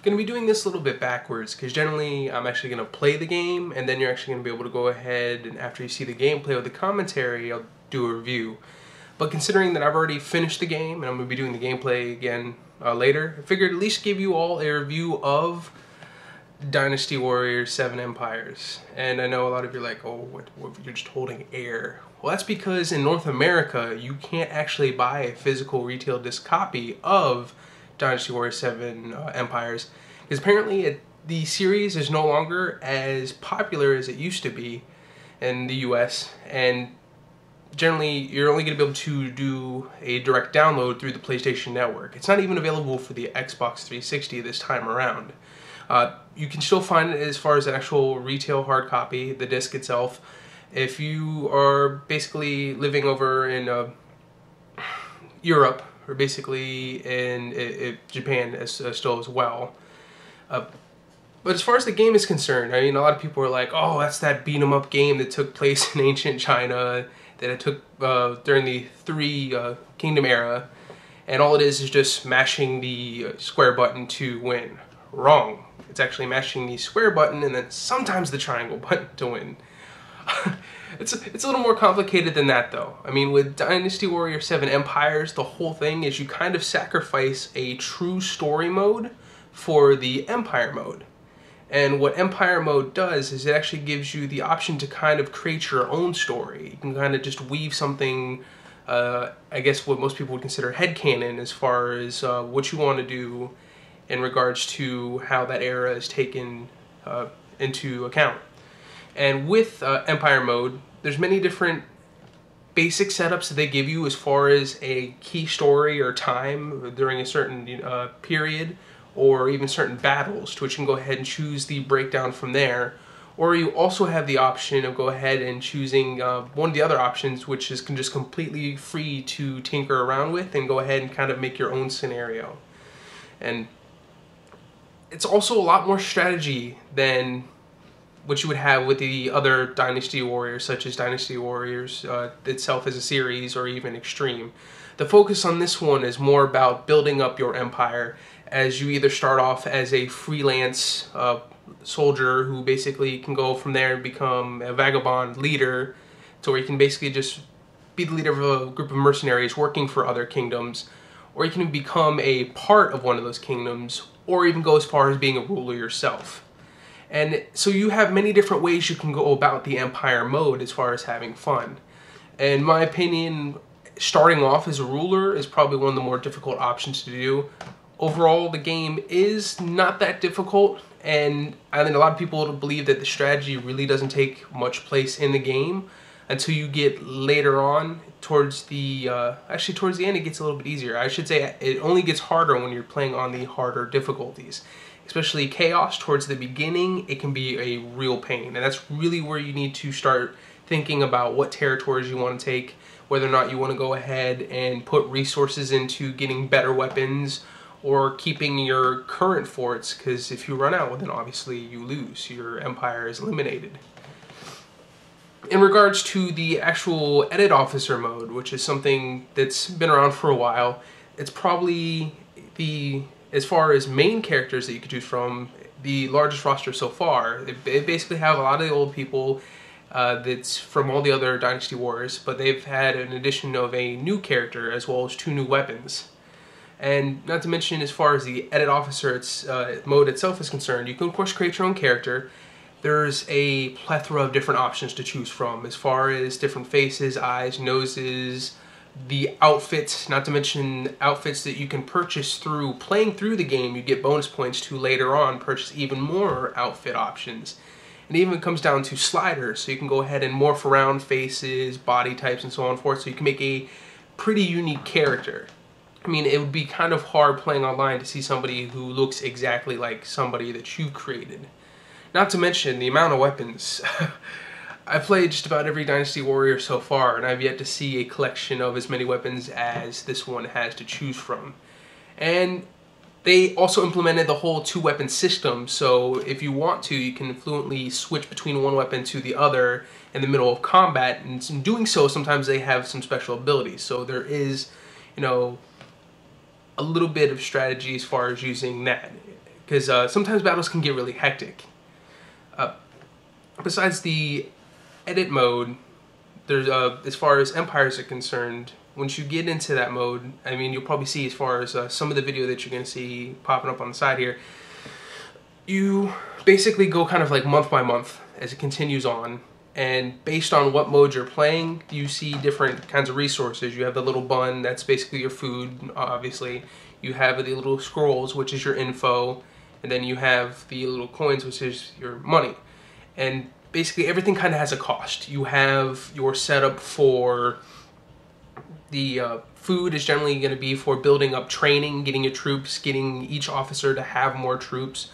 Going to be doing this a little bit backwards because generally I'm actually going to play the game and then you're actually going to be able to go ahead and after you see the gameplay with the commentary I'll do a review. But considering that I've already finished the game and I'm going to be doing the gameplay again later, I figured at least give you all a review of Dynasty Warriors 7 Empires. And I know a lot of you are like, oh, what you're just holding air. Well, that's because in North America you can't actually buy a physical retail disc copy of Dynasty Warriors 7 Empires, because apparently the series is no longer as popular as it used to be in the US, and generally you're only going to be able to do a direct download through the PlayStation Network. It's not even available for the Xbox 360 this time around. You can still find it as far as an actual retail hard copy, the disc itself, if you are basically living over in Europe, or basically in Japan still as well. But as far as the game is concerned, I mean, a lot of people are like, oh, that's that beat-em-up game that took place in ancient China, that it took during the Three Kingdom era, and all it is just mashing the square button to win. Wrong. It's actually mashing the square button and then sometimes the triangle button to win. It's a little more complicated than that though. I mean, with Dynasty Warriors 7 Empires, the whole thing is you kind of sacrifice a true story mode for the Empire mode. And what Empire mode does is it actually gives you the option to kind of create your own story. You can kind of just weave something, I guess what most people would consider headcanon as far as what you want to do in regards to how that era is taken into account. And with Empire mode, there's many different basic setups that they give you as far as a key story or time during a certain period, or even certain battles, to which you can go ahead and choose the breakdown from there. Or you also have the option of go ahead and choosing one of the other options, which is just completely free to tinker around with and go ahead and kind of make your own scenario. And it's also a lot more strategy than what you would have with the other Dynasty Warriors, such as Dynasty Warriors itself as a series, or even Extreme. The focus on this one is more about building up your empire, as you either start off as a freelance soldier who basically can go from there and become a vagabond leader, to where you can basically just be the leader of a group of mercenaries working for other kingdoms, or you can become a part of one of those kingdoms, or even go as far as being a ruler yourself. And so you have many different ways you can go about the Empire mode as far as having fun. In my opinion, starting off as a ruler is probably one of the more difficult options to do. Overall, the game is not that difficult, and I think a lot of people believe that the strategy really doesn't take much place in the game until you get later on towards the, actually towards the end it gets a little bit easier. I should say it only gets harder when you're playing on the harder difficulties. Especially Chaos, towards the beginning, it can be a real pain. And that's really where you need to start thinking about what territories you want to take, whether or not you want to go ahead and put resources into getting better weapons, or keeping your current forts, because if you run out, well, then obviously you lose. Your empire is eliminated. In regards to the actual edit officer mode, which is something that's been around for a while, it's probably as far as main characters that you could choose from, the largest roster so far. They basically have a lot of the old people that's from all the other Dynasty Wars, but they've had an addition of a new character as well as 2 new weapons. And not to mention, as far as the edit officer mode itself is concerned, you can of course create your own character. There's a plethora of different options to choose from as far as different faces, eyes, noses, the outfits, not to mention outfits that you can purchase through playing through the game. You get bonus points to later on purchase even more outfit options. And it even comes down to sliders, so you can go ahead and morph around faces, body types, and so on and forth, so you can make a pretty unique character. I mean, it would be kind of hard playing online to see somebody who looks exactly like somebody that you've created. Not to mention the amount of weapons. I've played just about every Dynasty Warrior so far, and I've yet to see a collection of as many weapons as this one has to choose from. And They also implemented the whole 2-weapon system, so if you want to, you can fluently switch between one weapon to the other in the middle of combat, and in doing so, sometimes they have some special abilities. So there is, you know, a little bit of strategy as far as using that, because sometimes battles can get really hectic. Besides the edit mode, there's as far as empires are concerned, once you get into that mode, I mean, you'll probably see as far as some of the video that you're going to see popping up on the side here, you basically go kind of like month by month as it continues on, and based on what mode you're playing, you see different kinds of resources. You have the little bun, that's basically your food, obviously. You have the little scrolls, which is your info, and then you have the little coins, which is your money. And basically everything kind of has a cost. You have your setup for the food is generally going to be for building up training, getting your troops, getting each officer to have more troops,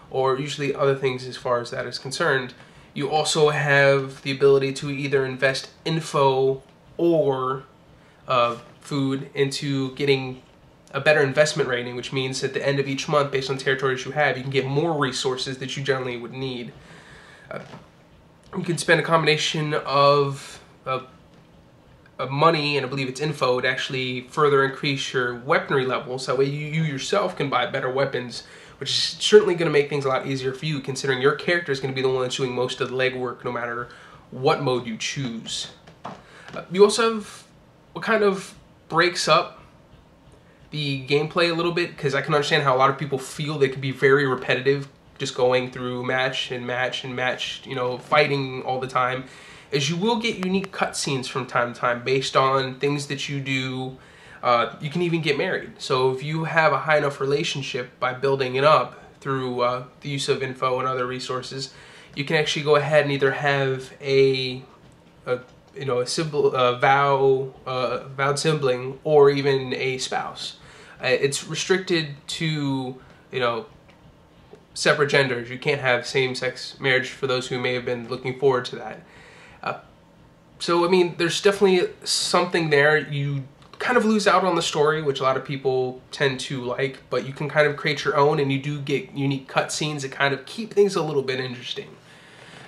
or usually other things as far as that is concerned. You also have the ability to either invest info or food into getting a better investment rating, which means at the end of each month, based on territories you have, you can get more resources that you generally would need. You can spend a combination of money, and I believe it's info, to actually further increase your weaponry levels. That way you yourself can buy better weapons, which is certainly going to make things a lot easier for you, considering your character is going to be the one that's doing most of the legwork no matter what mode you choose. You also have what kind of breaks up the gameplay a little bit, because I can understand how a lot of people feel they can be very repetitive, just going through match and match and match, you know, fighting all the time, is you will get unique cutscenes from time to time based on things that you do. You can even get married. So if you have a high enough relationship by building it up through the use of info and other resources, you can actually go ahead and either have a vowed sibling, or even a spouse. It's restricted to, you know, separate genders. You can't have same-sex marriage for those who may have been looking forward to that. So, I mean, there's definitely something there. You kind of lose out on the story, which a lot of people tend to like, but you can kind of create your own, and you do get unique cutscenes that kind of keep things a little bit interesting.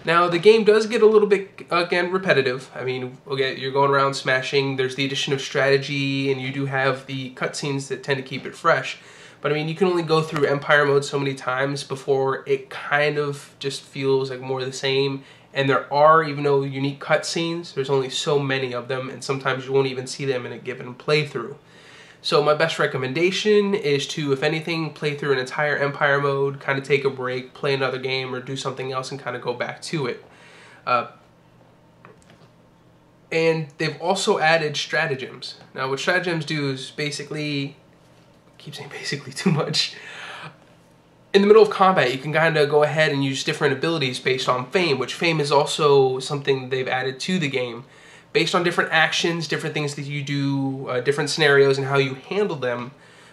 Now, the game does get a little bit, again, repetitive. I mean, okay, you're going around smashing, there's the addition of strategy, and you do have the cutscenes that tend to keep it fresh. But I mean, you can only go through Empire mode so many times before it kind of just feels like more of the same. And there are, even though unique cutscenes, there's only so many of them, and sometimes you won't even see them in a given playthrough. So my best recommendation is to, if anything, play through an entire Empire mode, kind of take a break, play another game, or do something else and kind of go back to it. And they've also added stratagems. Now what stratagems do is basically, I keep saying basically too much, in the middle of combat, you can kind of go ahead and use different abilities based on fame, which fame is also something they've added to the game. Based on different actions, different things that you do, different scenarios and how you handle them,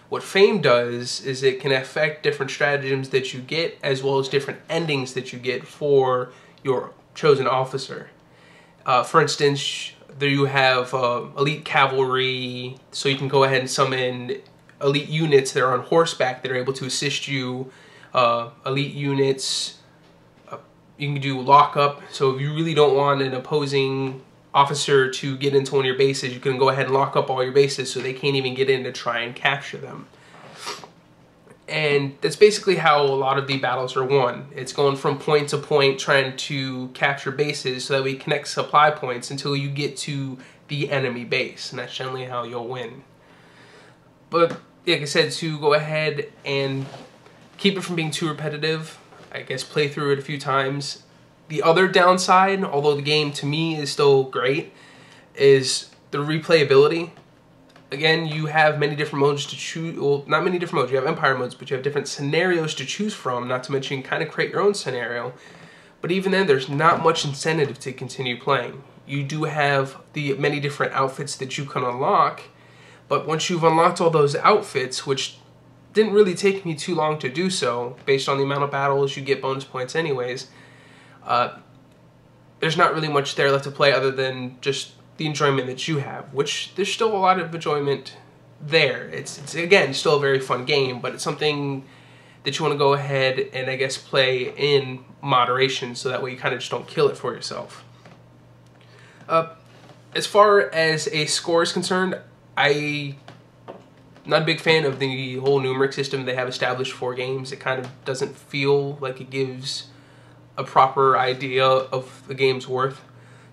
what fame does is it can affect different stratagems that you get, as well as different endings that you get for your chosen officer. For instance, there you have elite cavalry, so you can go ahead and summon elite units that are on horseback that are able to assist you. Elite units, you can do lockup, so if you really don't want an opposing officer to get into one of your bases, you can go ahead and lock up all your bases so they can't even get in to try and capture them. And that's basically how a lot of the battles are won. It's going from point to point trying to capture bases so that we connect supply points until you get to the enemy base, and that's generally how you'll win. But like I said, to go ahead and keep it from being too repetitive, I guess play through it a few times. The other downside, although the game to me is still great, is the replayability. Again, you have many different modes to choose, well, not many different modes, you have Empire modes, but you have different scenarios to choose from, not to mention you can kind of create your own scenario. But even then, there's not much incentive to continue playing. You do have the many different outfits that you can unlock, but once you've unlocked all those outfits, which didn't really take me too long to do so, based on the amount of battles, you get bonus points anyways, there's not really much there left to play other than just the enjoyment that you have, which there's still a lot of enjoyment there. It's again still a very fun game, but it's something that you want to go ahead and I guess play in moderation, so that way you kind of just don't kill it for yourself. As far as a score is concerned, I'm not a big fan of the whole numeric system they have established for games. It kind of doesn't feel like it gives a proper idea of the game's worth.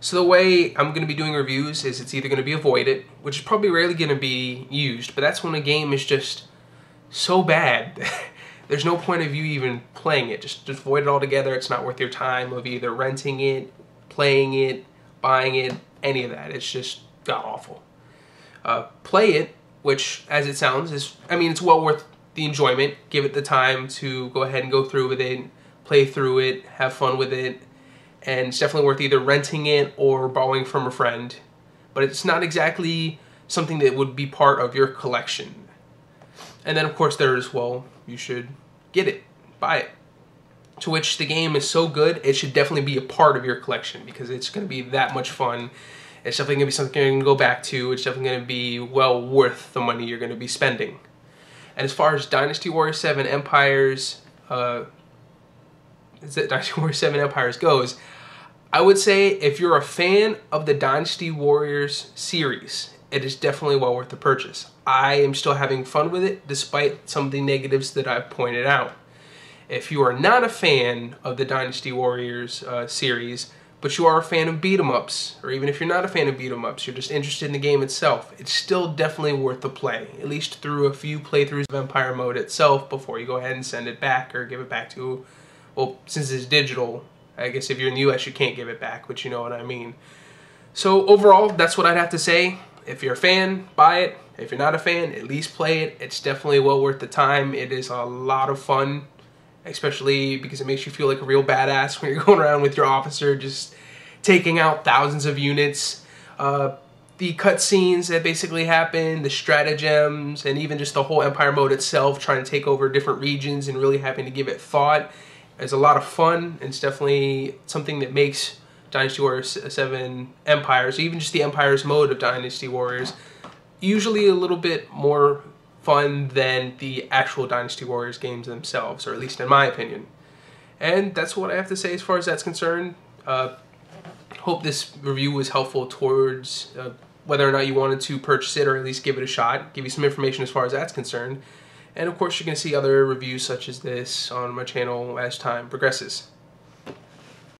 So the way I'm going to be doing reviews is it's either going to be avoided, which is probably rarely going to be used, but that's when a game is just so bad. There's no point of you even playing it. Just avoid it altogether. It's not worth your time of either renting it, playing it, buying it, any of that. It's just god-awful. Play it, which, as it sounds, is, I mean, it's well worth the enjoyment. Give it the time to go ahead and go through with it, play through it, have fun with it, and it's definitely worth either renting it or borrowing from a friend. But it's not exactly something that would be part of your collection. And then, of course, there's, well, you should get it, buy it. To which the game is so good, it should definitely be a part of your collection, because it's going to be that much fun. It's definitely going to be something you're going to go back to. It's definitely going to be well worth the money you're going to be spending. And as far as Dynasty Warriors 7 Empires, Dynasty Warriors 7 Empires goes, I would say if you're a fan of the Dynasty Warriors series, it is definitely well worth the purchase. I am still having fun with it, despite some of the negatives that I've pointed out. If you are not a fan of the Dynasty Warriors series, but you are a fan of beat-em-ups, or even if you're not a fan of beat-em-ups, you're just interested in the game itself, it's still definitely worth the play, at least through a few playthroughs of Empire mode itself before you go ahead and send it back or give it back to, well, since it's digital, I guess if you're in the US you can't give it back, but you know what I mean. So overall, that's what I'd have to say. If you're a fan, buy it. If you're not a fan, at least play it. It's definitely well worth the time. It is a lot of fun, especially because it makes you feel like a real badass when you're going around with your officer just taking out thousands of units. The cutscenes that basically happen, the stratagems, and even just the whole Empire mode itself, trying to take over different regions and really having to give it thought, is a lot of fun. It's definitely something that makes Dynasty Warriors 7 Empires, even just the Empires mode of Dynasty Warriors, usually a little bit more fun than the actual Dynasty Warriors games themselves, or at least in my opinion. And that's what I have to say as far as that's concerned. Hope this review was helpful towards whether or not you wanted to purchase it, or at least give it a shot, give you some information as far as that's concerned. And of course you're going to see other reviews such as this on my channel as time progresses.